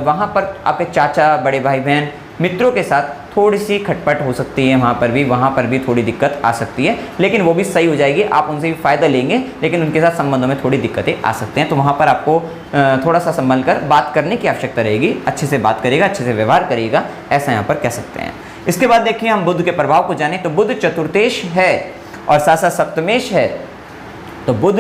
वहाँ पर आपके चाचा, बड़े भाई बहन, मित्रों के साथ थोड़ी सी खटपट हो सकती है, वहाँ पर भी थोड़ी दिक्कत आ सकती है, लेकिन वो भी सही हो जाएगी। आप उनसे भी फायदा लेंगे, लेकिन उनके साथ संबंधों में थोड़ी दिक्कतें आ सकते हैं, तो वहाँ पर आपको थोड़ा सा संभल कर बात करने की आवश्यकता रहेगी। अच्छे से बात करेगा, अच्छे से व्यवहार करेगा, ऐसा यहाँ पर कह सकते हैं। इसके बाद देखिए हम बुध के प्रभाव को जाने, तो बुध चतुर्थेश है और साथ साथ सप्तमेश है, तो बुध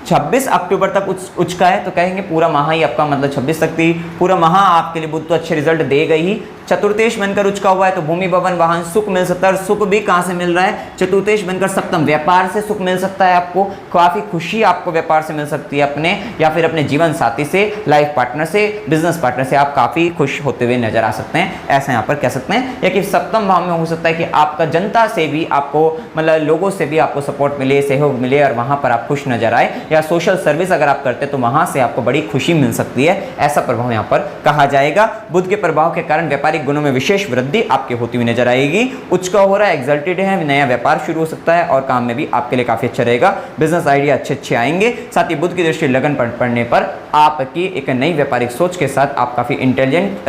26 अक्टूबर तक उच्च का है, तो कहेंगे पूरा माह ही आपका, मतलब 26 तक भी पूरा माह आपके लिए बुध तो अच्छे रिजल्ट देगा ही। चतुर्थेश बनकर उच्च का हुआ है तो भूमि, भवन, वाहन, सुख मिल सकता है, और सुख भी कहाँ से मिल रहा है, चतुर्थेश बनकर सप्तम, व्यापार से सुख मिल सकता है आपको, काफ़ी खुशी आपको व्यापार से मिल सकती है अपने, या फिर अपने जीवन साथी से, लाइफ पार्टनर से, बिजनेस पार्टनर से आप काफ़ी खुश होते हुए नजर आ सकते हैं, ऐसा यहाँ पर कह सकते हैं। या कि सप्तम भाव में हो सकता है कि आपका जनता से भी आपको, मतलब लोगों से भी आपको सपोर्ट मिले, सहयोग मिले, और वहाँ पर आप खुश नजर आए, या सोशल सर्विस अगर आप करते हैं तो वहाँ से आपको बड़ी खुशी मिल सकती है, ऐसा प्रभाव यहाँ पर कहा जाएगा। बुध के प्रभाव के कारण व्यापारिक गुणों में विशेष वृद्धि आपके होती हुई नजर आएगी। उच्च का हो रहा है, एक्सल्टेड है, नया व्यापार शुरू हो सकता है, और काम में भी आपके लिए काफी अच्छा रहेगा, बिजनेस आइडिया अच्छे आएंगे। साथ ही बुध की दृष्टि लगन पड़ने पर आपकी एक नई व्यापारिक सोच के साथ आप काफी इंटेलिजेंट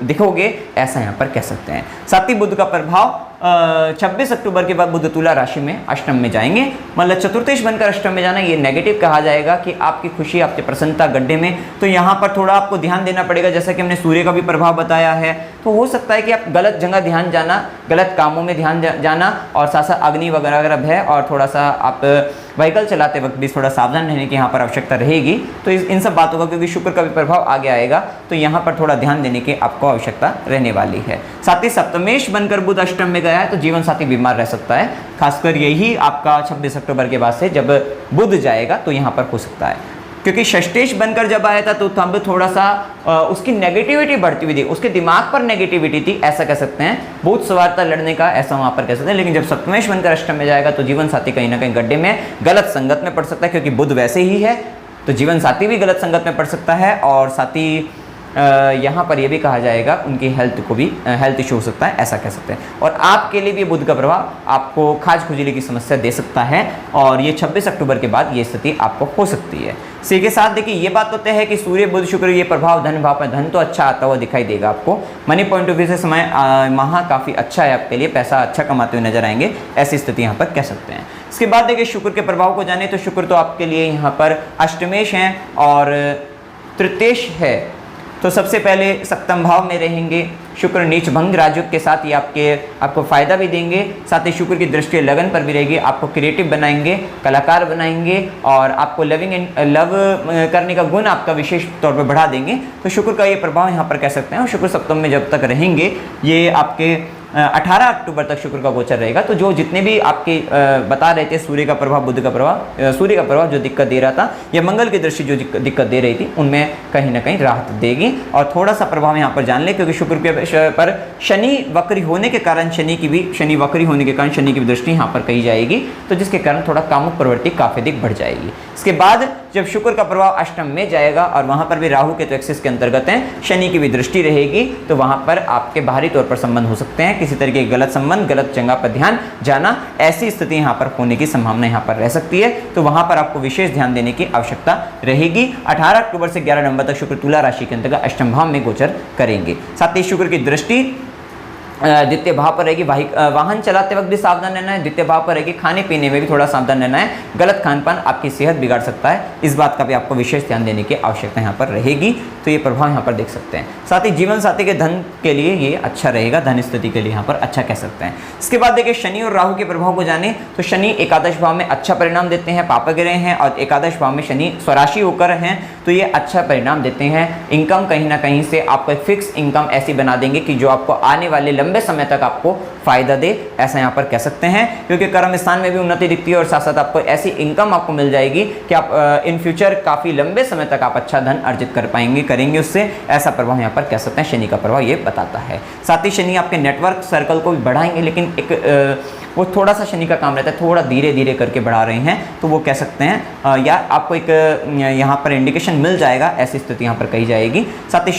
दिखोगे, ऐसा यहाँ पर कह सकते हैं। साथ ही बुध का प्रभाव 26 अक्टूबर के बाद बुध तुला राशि में अष्टम में जाएंगे, मतलब चतुर्थेश बनकर अष्टम में जाना ये नेगेटिव कहा जाएगा कि आपकी खुशी, आपकी प्रसन्नता गड्ढे में, तो यहाँ पर थोड़ा आपको ध्यान देना पड़ेगा। जैसा कि हमने सूर्य का भी प्रभाव बताया है, तो हो सकता है कि आप गलत जगह ध्यान जाना, गलत कामों में ध्यान जाना, और साथ साथ अग्नि वगैरह है, और थोड़ा सा आप व्हीकल चलाते वक्त भी थोड़ा सावधान रहने की यहाँ पर आवश्यकता रहेगी। तो इन सब बातों का, क्योंकि शुक्र का भी प्रभाव आगे आएगा, तो यहाँ पर थोड़ा ध्यान देने की आपको आवश्यकता रहने वाली है। साथ ही सप्तमेश बनकर बुध अष्टम में गया है तो जीवन साथी बीमार रह सकता है, खासकर यही आपका 26 अक्टूबर के बाद से जब बुध जाएगा तो यहाँ पर हो सकता है, क्योंकि षष्ठेश बनकर जब आया था तो तब थोड़ा सा उसकी नेगेटिविटी बढ़ती हुई थी, उसके दिमाग पर नेगेटिविटी थी, ऐसा कह सकते हैं, भूत सवारता लड़ने का, ऐसा वहाँ पर कह सकते हैं। लेकिन जब सप्तमेश बनकर अष्टम में जाएगा तो जीवन साथी कहीं ना कहीं गड्ढे में, गलत संगत में पड़ सकता है, क्योंकि बुध वैसे ही है तो जीवन साथी भी गलत संगत में पड़ सकता है, और साथ ही यहाँ पर यह भी कहा जाएगा उनकी हेल्थ को भी, हेल्थ इशू हो सकता है, ऐसा कह सकते हैं। और आपके लिए भी बुध का प्रभाव आपको खाज खुजली की समस्या दे सकता है, और ये 26 अक्टूबर के बाद ये स्थिति आपको हो सकती है। इसी के साथ देखिए ये बात तो तय है कि सूर्य, बुध, शुक्र ये प्रभाव धन भाव पर, धन तो अच्छा आता हुआ दिखाई देगा आपको, मनी पॉइंट ऑफ व्यू से समय माह काफ़ी अच्छा है आपके लिए, पैसा अच्छा कमाते हुए नजर आएंगे, ऐसी स्थिति यहाँ पर कह सकते हैं। इसके बाद देखिए शुक्र के प्रभाव को जाने, तो शुक्र तो आपके लिए यहाँ पर अष्टमेश हैं और तृतीयेश है, तो सबसे पहले सप्तम भाव में रहेंगे, शुक्र नीच भंग राजयोग के साथ ये आपको फायदा भी देंगे। साथ ही शुक्र की दृष्टि लगन पर भी रहेगी, आपको क्रिएटिव बनाएंगे, कलाकार बनाएंगे और आपको लव करने का गुण आपका विशेष तौर पर बढ़ा देंगे। तो शुक्र का ये प्रभाव यहाँ पर कह सकते हैं। और शुक्र सप्तम में जब तक रहेंगे, ये आपके 18 अक्टूबर तक शुक्र का गोचर रहेगा। तो जो जितने भी आपके बता रहे थे सूर्य का प्रभाव, बुध का प्रभाव, सूर्य का प्रभाव जो दिक्कत दे रहा था या मंगल की दृष्टि जो दिक्कत दे रही थी, उनमें कहीं ना कहीं राहत देगी। और थोड़ा सा प्रभाव यहाँ पर जान ले, क्योंकि शुक्र के पर शनि वक्री होने के कारण शनि वक्री होने के कारण शनि की दृष्टि यहाँ पर कही जाएगी, तो जिसके कारण थोड़ा कामुक प्रवृत्ति काफी अधिक बढ़ जाएगी। इसके बाद जब शुक्र का प्रभाव अष्टम में जाएगा और वहां पर भी राहु के तो एक्सिस के अंतर्गत हैं, शनि की भी दृष्टि रहेगी, तो वहां पर आपके बाहरी तौर पर संबंध हो सकते हैं, किसी तरीके के गलत संबंध, गलत जगह पर ध्यान जाना, ऐसी स्थिति यहां पर होने की संभावना यहां पर रह सकती है। तो वहां पर आपको विशेष ध्यान देने की आवश्यकता रहेगी। 18 अक्टूबर से 11 नवंबर तक शुक्र तुला राशि के अंतर्गत अष्टम भाव में गोचर करेंगे। साथ ही शुक्र की दृष्टि द्वितीय भाव पर रहेगी। वाहन चलाते वक्त भी सावधान रहना है। द्वितीय भाव पर रहेगी, खाने पीने में भी थोड़ा सावधान रहना है। गलत खान पान आपकी सेहत बिगाड़ सकता है, इस बात का भी आपको विशेष ध्यान देने की आवश्यकता यहाँ पर रहेगी। तो ये प्रभाव यहाँ पर देख सकते हैं। साथ ही जीवन साथी के धन के लिए ये अच्छा रहेगा, धन स्थिति के लिए यहाँ पर अच्छा कह सकते हैं। इसके बाद देखिए शनि और राहु के प्रभाव को जाने, तो शनि एकादश भाव में अच्छा परिणाम देते हैं, पापग्रह हैं, और एकादश भाव में शनि स्वराशि होकर हैं, तो ये अच्छा परिणाम देते हैं। इनकम कहीं ना कहीं से आपको फिक्स इनकम ऐसी बना देंगे कि जो आपको आने वाले लंबे समय तक आपको फायदा दे, ऐसा यहाँ पर कह सकते हैं। क्योंकि कर्म स्थान में भी उन्नति दिखती है और साथ साथ आपको ऐसी इनकम आपको मिल जाएगी कि आप इन फ्यूचर काफी लंबे समय तक आप अच्छा धन अर्जित कर पाएंगे, करेंगे उससे, ऐसा प्रभाव यहाँ पर कह सकते हैं। शनि का प्रभाव ये बताता है। साथ ही शनि आपके नेटवर्क सर्कल को भी बढ़ाएंगे, लेकिन एक वो थोड़ा सा शनि का काम रहता है, थोड़ा धीरे धीरे करके बढ़ा रहे हैं, तो वो कह सकते हैं या आपको एक यहाँ पर इंडिकेशन मिल जाएगा, ऐसी स्थिति यहाँ पर कही जाएगी। साथ ही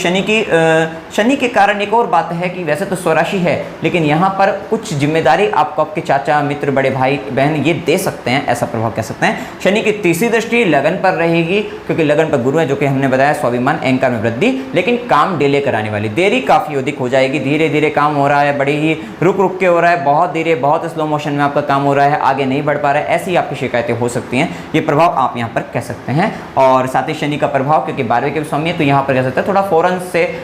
शनि के कारण एक और बात है कि वैसे तो स्वराशि है, लेकिन यहाँ पर कुछ जिम्मेदारी आपको आपके चाचा, मित्र, बड़े भाई बहन ये दे सकते हैं, ऐसा प्रभाव कह सकते हैं। शनि की तीसरी दृष्टि लगन पर रहेगी, क्योंकि लगन पर गुरु है, जो कि हमने बताया स्वाभिमान, अहंकार में वृद्धि, लेकिन काम डिले कराने वाली, देरी काफी अधिक हो जाएगी। धीरे धीरे काम हो रहा है, बड़ी ही रुक रुक के हो रहा है, बहुत धीरे, बहुत स्लो मोशन में आपका काम हो रहा है, आगे नहीं बढ़ पा रहा है, ऐसी आपकी शिकायतें हो सकती हैं। ये प्रभाव आप यहाँ पर कह सकते हैं। और साथ ही शनि का प्रभाव, क्योंकि 12वें के स्वामी है, तो यहाँ पर कह सकते हैं थोड़ा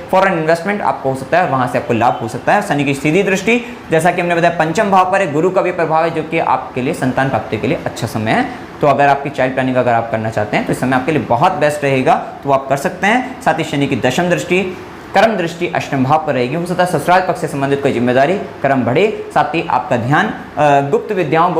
फॉरेन इन्वेस्टमेंट आपको हो सकता है, वहां से आपको लाभ हो सकता है। शनि की सीधी दृष्टि, जैसा कि हमने बताया, पंचम भाव पर है, गुरु का भी प्रभाव है, जो कि आपके लिए संतान प्राप्ति के लिए अच्छा समय है। तो अगर आपकी चाइल्ड प्लानिंग अगर आप करना चाहते हैं तो इस समय आपके लिए बहुत बेस्ट रहेगा, तो आप कर सकते हैं। साथ ही शनि की दशम दृष्टि, कर्म दृष्टि अष्टम भाव पर रहेगी। हो सकता है ससुराल पक्ष से संबंधित कोई जिम्मेदारी, कर्म बढ़े, साथ ही आपका ध्यान गुप्त विद्याओं,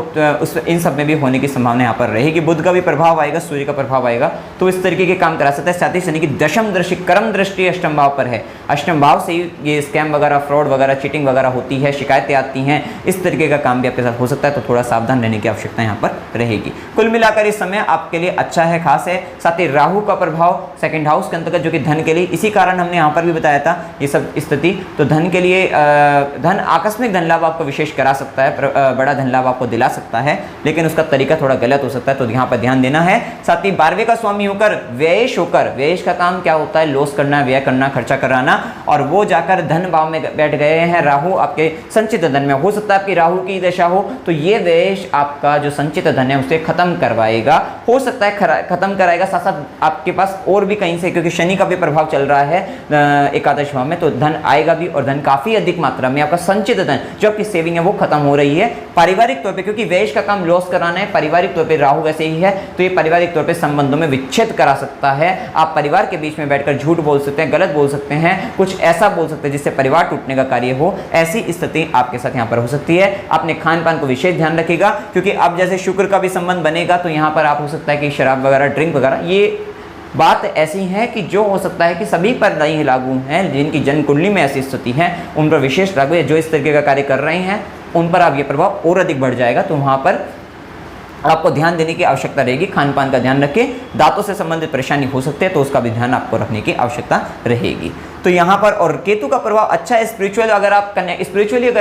इन सब में भी होने की संभावना यहाँ पर रहेगी। बुध का भी प्रभाव आएगा, सूर्य का प्रभाव आएगा, तो इस तरीके के काम करा सकते हैं। साथ ही शनि की दशम दृष्टि, कर्म दृष्टि अष्टम भाव पर है। अष्टम भाव से ही ये स्कैम वगैरह, फ्रॉड वगैरह, चीटिंग वगैरह होती है, शिकायतें आती हैं, इस तरीके का काम भी आपके साथ हो सकता है, तो थोड़ा सावधान रहने की आवश्यकता यहाँ पर रहेगी। कुल मिलाकर इस समय आपके लिए अच्छा है, खास है। साथ ही राहु का प्रभाव सेकंड हाउस के अंतर्गत, जो कि धन के लिए, इसी कारण हमने यहाँ पर भी बताया था ये सब स्थिति, तो धन के लिए धन, आकस्मिक धन लाभ आपको विशेष करा सकता है, बड़ा धन लाभ आपको दिला सकता है, लेकिन उसका तरीका थोड़ा गलत हो सकता है, तो यहाँ पर ध्यान देना है। साथ ही 12वें का स्वामी होकर व्ययेश का काम क्या होता है, लॉस करना, व्यय करना, खर्चा कराना, और वो जाकर धन भाव में बैठ गए हैं। राहु आपके संचित धन में, हो सकता है आपकी राहु की दशा हो, तो ये व्ययेश आपका जो संचित धन है उसे खत्म करवाएगा, हो सकता है खत्म कराएगा। साथ साथ आपके पास और भी कहीं से, क्योंकि शनि का भी प्रभाव चल रहा है एकादश भाव में, तो धन आएगा भी, और धन काफी अधिक मात्रा में, आपका संचित धन जो आपकी सेविंग है वो खत्म हो रही है। पारिवारिक तौर पे, क्योंकि व्यय का काम लॉस कराना है, पारिवारिक तौर पे राहु वैसे ही है, तो ये पारिवारिक तौर पे संबंधों में विच्छेद करा सकता है। आप परिवार के बीच में बैठकर झूठ बोल सकते हैं, गलत बोल सकते हैं, कुछ ऐसा बोल सकते हैं जिससे परिवार टूटने का कार्य हो, ऐसी स्थिति आपके साथ यहाँ पर हो सकती है। अपने खान पान को विशेष ध्यान रखिएगा, क्योंकि अब जैसे शुक्र का भी संबंध बनेगा, तो यहाँ पर आप हो सकता है कि शराब वगैरह, ड्रिंक वगैरह, ये बात ऐसी है कि जो हो सकता है कि सभी पर नहीं लागू है, जिनकी जन्म कुंडली में ऐसी स्थिति है उन पर विशेष लागू है। जो इस तरीके का कार्य कर रहे हैं उन पर अब ये प्रभाव और अधिक बढ़ जाएगा, तो वहाँ पर आपको ध्यान देने की आवश्यकता रहेगी। खान पान का ध्यान रखें, दांतों से संबंधित परेशानी हो सकती है, तो उसका भी ध्यान आपको रखने की आवश्यकता रहेगी। तो यहाँ पर, और केतु का प्रभाव अच्छा है स्पिरिचुअली अगर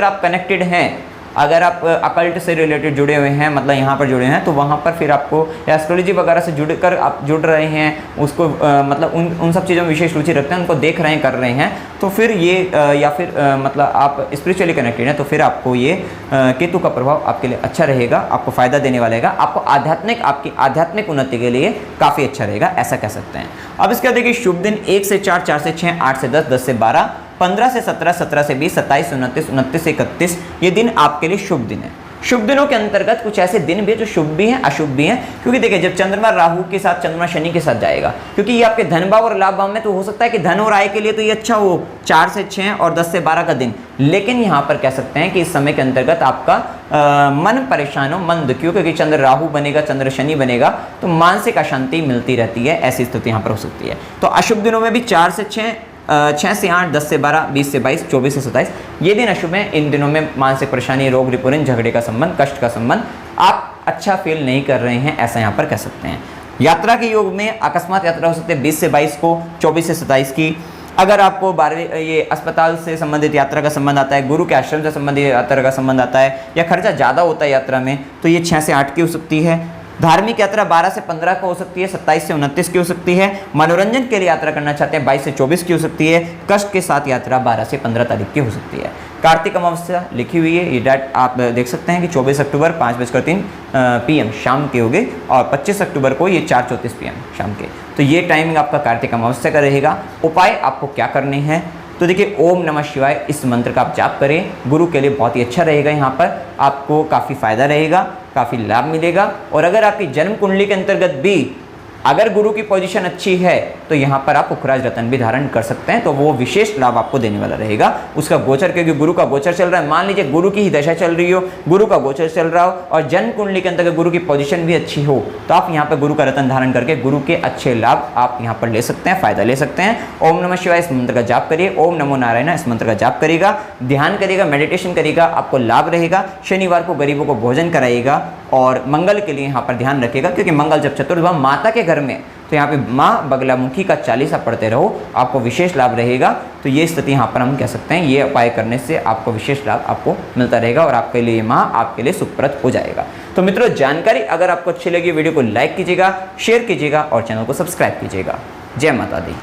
आप कनेक्टेड हैं, अगर आप अकल्ट से रिलेटेड जुड़े हुए हैं, मतलब यहाँ पर जुड़े हैं, तो वहाँ पर फिर आपको एस्ट्रोलॉजी वगैरह से जुड़कर आप जुड़ रहे हैं, उसको मतलब उन सब चीज़ों में विशेष रुचि रखते हैं, उनको देख रहे हैं, कर रहे हैं, तो फिर ये या फिर मतलब आप स्पिरिचुअली कनेक्टेड हैं, तो फिर आपको ये केतु का प्रभाव आपके लिए अच्छा रहेगा, आपको फायदा देने वाला रहेगा, आपको आपकी आध्यात्मिक उन्नति के लिए काफ़ी अच्छा रहेगा, ऐसा कह सकते हैं। अब इसके बाद देखिए शुभ दिन 1 से 4, 4 से 6, 8 से 10, 10 से 12, 15 से 17, 17 से 20, 27, 29, 29 से 31 ये दिन आपके लिए शुभ दिन है। शुभ दिनों के अंतर्गत कुछ ऐसे दिन भी है जो शुभ भी हैं अशुभ भी हैं, क्योंकि देखिए जब चंद्रमा राहु के साथ, चंद्रमा शनि के साथ जाएगा, क्योंकि ये आपके धन भाव और लाभ भाव में, तो हो सकता है कि धन और आय के लिए तो ये अच्छा हो 4 से 6 और 10 से 12 का दिन, लेकिन यहाँ पर कह सकते हैं कि इस समय के अंतर्गत आपका मन परेशान हो, मन दुखी हो, क्योंकि चंद्र राहु बनेगा, चंद्र शनि बनेगा, तो मानसिक अशांति मिलती रहती है, ऐसी स्थिति यहाँ पर हो सकती है। तो अशुभ दिनों में भी 4 से 6, 6 से 8, 10 से 12, 20 से 22, 24 से 27 ये दिन अशुभ हैं। इन दिनों में मानसिक परेशानी, रोग रिपुरन, झगड़े का संबंध, कष्ट का संबंध, आप अच्छा फील नहीं कर रहे हैं, ऐसा यहाँ पर कह सकते हैं। यात्रा के योग में अकस्मात यात्रा हो सकती है 20 से 22 को, 24 से 27 की। अगर आपको 12 ये अस्पताल से संबंधित यात्रा का संबंध आता है, गुरु के आश्रम से संबंधित यात्रा का संबंध आता है, या खर्चा ज़्यादा होता है यात्रा में, तो ये 6 से 8 की हो सकती है। धार्मिक यात्रा 12 से 15 को हो सकती है, 27 से 29 की हो सकती है। मनोरंजन के लिए यात्रा करना चाहते हैं 22 से 24 की हो सकती है। कष्ट के साथ यात्रा 12 से 15 तारीख की हो सकती है। कार्तिक अमावस्या लिखी हुई है, ये डेट आप देख सकते हैं कि 24 अक्टूबर 5:03 PM शाम के होंगे, और 25 अक्टूबर को ये 4:34 PM शाम के। तो ये टाइमिंग आपका कार्तिक अमावस्या का रहेगा। उपाय आपको क्या करने हैं, तो देखिए ओम नमः शिवाय इस मंत्र का आप जाप करें, गुरु के लिए बहुत ही अच्छा रहेगा। यहाँ पर आपको काफ़ी फायदा रहेगा, काफ़ी लाभ मिलेगा। और अगर आपकी जन्म कुंडली के अंतर्गत भी अगर गुरु की पोजीशन अच्छी है, तो यहाँ पर आप पुखराज रतन भी धारण कर सकते हैं, तो वो विशेष लाभ आपको देने वाला रहेगा। उसका गोचर, क्योंकि गुरु का गोचर चल रहा है, मान लीजिए गुरु की ही दशा चल रही हो, गुरु का गोचर चल रहा हो, और जन्म कुंडली के अंतर्गत गुरु की पोजीशन भी अच्छी हो, तो आप यहाँ पर गुरु का रतन धारण करके गुरु के अच्छे लाभ आप यहाँ पर ले सकते हैं, फायदा ले सकते हैं। ओम नमः शिवाय इस मंत्र का जाप करिए, ओम नमो नारायण इस मंत्र का जाप करेगा, ध्यान करेगा, मेडिटेशन करेगा, आपको लाभ रहेगा। शनिवार को गरीबों को भोजन कराएगा, और मंगल के लिए यहाँ पर ध्यान रखेगा, क्योंकि मंगल जब चतुर्थ माता के घर में, तो यहाँ पे माँ बगलामुखी का 40 पढ़ते रहो, आपको विशेष लाभ रहेगा। तो ये स्थिति यहाँ पर हम कह सकते हैं, ये उपाय करने से आपको विशेष लाभ आपको मिलता रहेगा, और आपके लिए माँ आपके लिए सुप्रद हो जाएगा। तो मित्रों, जानकारी अगर आपको अच्छी लगी, वीडियो को लाइक कीजिएगा, शेयर कीजिएगा और चैनल को सब्सक्राइब कीजिएगा। जय माता दी।